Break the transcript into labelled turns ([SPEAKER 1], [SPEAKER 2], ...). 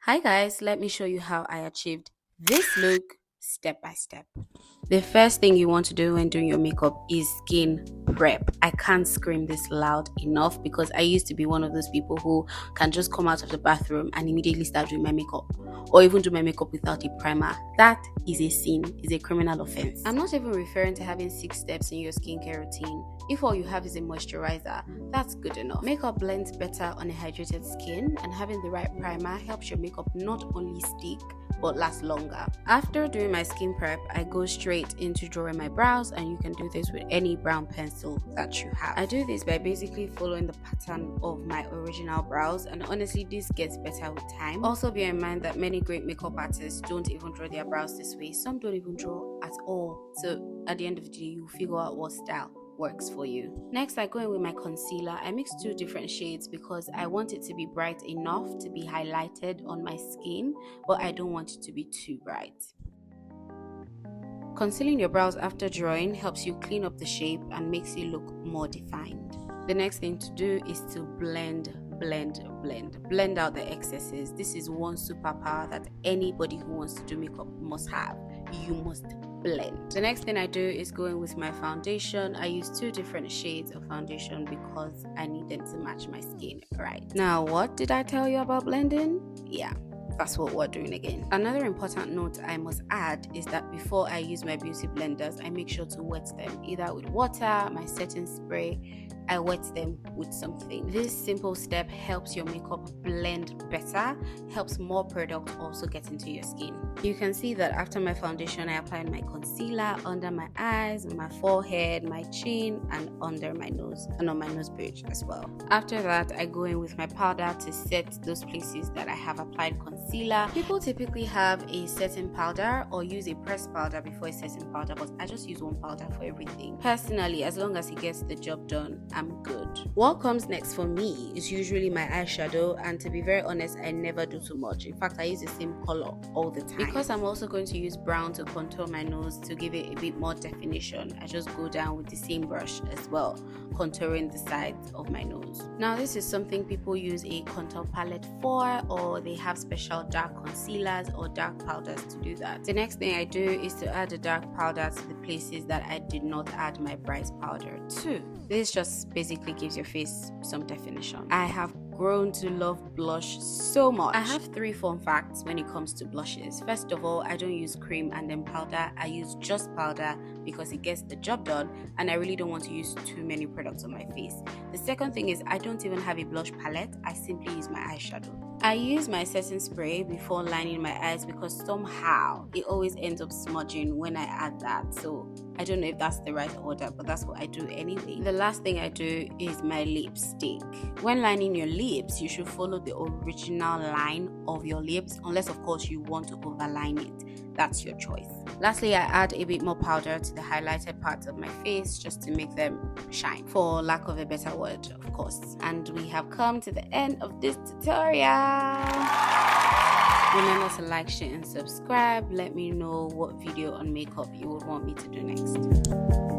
[SPEAKER 1] Hi guys, let me show you how I achieved this look step by step. The first thing you want to do when doing your makeup is skin prep. I can't scream this loud enough because I used to be one of those people who can just come out of the bathroom and immediately start doing my makeup or even do my makeup without a primer. That is a sin, is a criminal offense. I'm not even referring to having 6 steps in your skincare routine. If all you have is a moisturizer, that's good enough. Makeup blends better on a hydrated skin, and having the right primer helps your makeup not only stick but last longer. After doing my skin prep, I go straight into drawing my brows, and you can do this with any brown pencil that you have. I do this by basically following the pattern of my original brows, and honestly this gets better with time. Also bear in mind that many great makeup artists don't even draw their brows this way. Some don't even draw at all. So at the end of the day, you figure out what style works for you. Next, I go in with my concealer. I mix 2 different shades because I want it to be bright enough to be highlighted on my skin, but I don't want it to be too bright. Concealing your brows after drawing helps you clean up the shape and makes you look more defined. The next thing to do is to blend out the excesses. This is one superpower that anybody who wants to do makeup must have. You must blend. The next thing I do is go in with my foundation. I use 2 different shades of foundation because I need them to match my skin right. Now, what did I tell you about blending? Yeah, that's what we're doing again. Another important note I must add is that before I use my beauty blenders, I make sure to wet them either with water, my setting spray. I wet them with something. This simple step helps your makeup blend better, helps more product also get into your skin. You can see that after my foundation, I applied my concealer under my eyes, my forehead, my chin, and under my nose, and on my nose bridge as well. After that, I go in with my powder to set those places that I have applied concealer. People typically have a setting powder or use a pressed powder before a setting powder, but I just use one powder for everything. Personally, as long as it gets the job done, I'm good. What comes next for me is usually my eyeshadow, and to be very honest, I never do too much. In fact, I use the same color all the time. Because I'm also going to use brown to contour my nose to give it a bit more definition, I just go down with the same brush as well, contouring the sides of my nose. Now, this is something people use a contour palette for, or they have special dark concealers or dark powders to do that. The next thing I do is to add the dark powder to the places that I did not add my bright powder to. This just basically gives your face some definition. I have grown to love blush so much. I have 3 fun facts when it comes to blushes. First of all, I don't use cream and then powder. I use just powder because it gets the job done, and I really don't want to use too many products on my face. The second thing is I don't even have a blush palette. I simply use my eyeshadow. I use my setting spray before lining my eyes because somehow it always ends up smudging when I add that. So I don't know if that's the right order, but that's what I do anyway. The last thing I do is my lipstick. When lining your lips, you should follow the original line of your lips, unless of course you want to overline it. That's your choice. Lastly, I add a bit more powder to the highlighted parts of my face just to make them shine, for lack of a better word, of course. And we have come to the end of this tutorial. Remember to like, share, and subscribe. Let me know what video on makeup you would want me to do next.